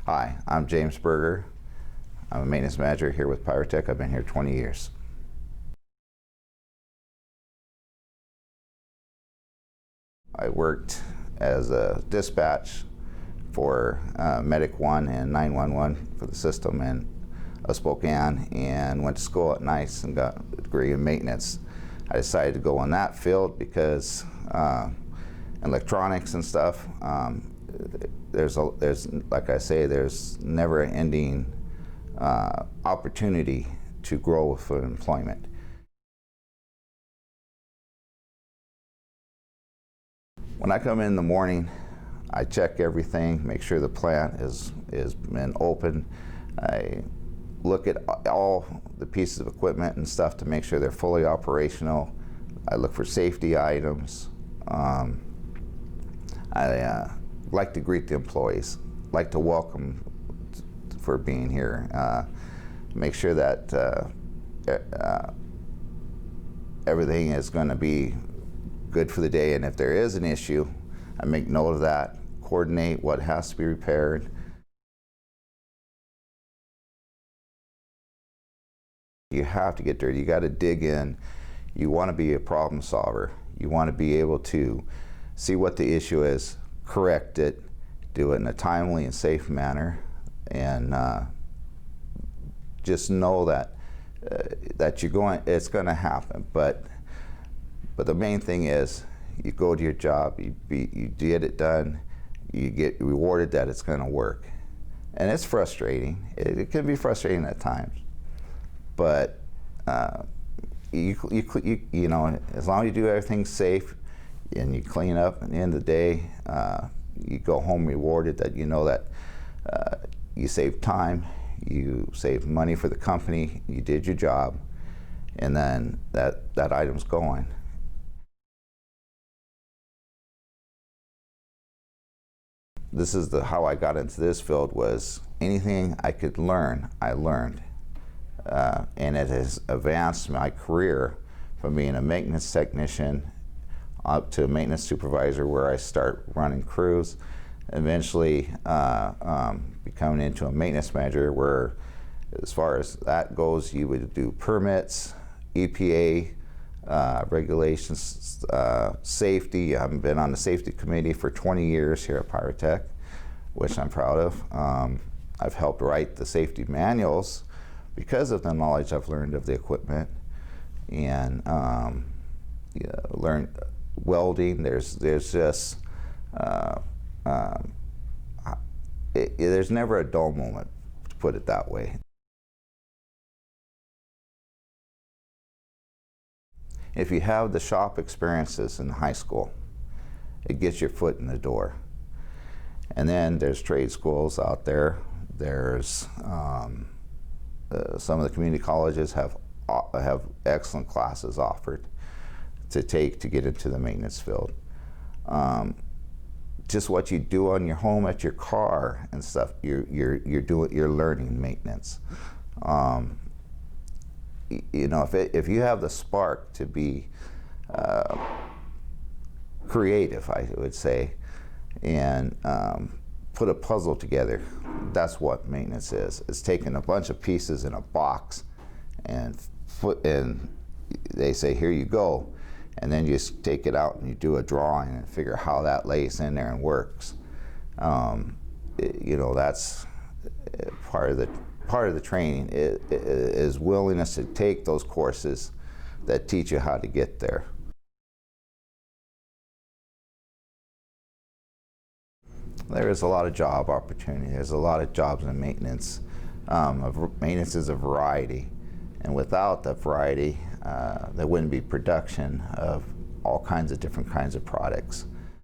Hi, I'm James Berger. I'm a maintenance manager here with Pyrotech. I've been here 20 years. I worked as a dispatch for Medic 1 and 911 for the system in Spokane, and went to school at NICE and got a degree in maintenance. I decided to go in that field because electronics and stuff, there's like I say, there's never an ending opportunity to grow for employment. When I come in the morning, I check everything, make sure the plant is been open. I look at all the pieces of equipment and stuff to make sure they're fully operational. I look for safety items. I like to greet the employees, like to welcome for being here. Make sure that everything is going to be good for the day, and if there is an issue, I make note of that, coordinate what has to be repaired. You have to get dirty, you got to dig in. You want to be a problem solver. You want to be able to see what the issue is, correct it, do it in a timely and safe manner, and just know that it's going to happen. But the main thing is, you go to your job, you get it done, you get rewarded that it's going to work. And it's frustrating. It can be frustrating at times. But you know, as long as you do everything safe and you clean up, at the end of the day, you go home rewarded that you know that you saved time, you saved money for the company, you did your job, and then that item's going. This is how I got into this field, was anything I could learn, I learned. And it has advanced my career from being a maintenance technician up to a maintenance supervisor, where I start running crews, eventually becoming into a maintenance manager, where as far as that goes, you would do permits, EPA regulations, safety. I've been on the safety committee for 20 years here at Pyrotech, which I'm proud of. I've helped write the safety manuals because of the knowledge I've learned of the equipment, and learned welding. There's just there's never a dull moment, to put it that way. If you have the shop experiences in high school, it gets your foot in the door. And then there's trade schools out there. There's some of the community colleges have excellent classes offered to take to get into the maintenance field. Just what you do on your home, at your car and stuff, you're learning maintenance. You know, if you have the spark to be creative, I would say, and put a puzzle together, that's what maintenance is. It's taking a bunch of pieces in a box and they say, here you go, and then you just take it out and you do a drawing and figure how that lays in there and works. You know, that's part of the training is willingness to take those courses that teach you how to get there. There is a lot of job opportunity. There's a lot of jobs in maintenance. Maintenance is a variety, and without that variety, there wouldn't be production of all kinds of different kinds of products.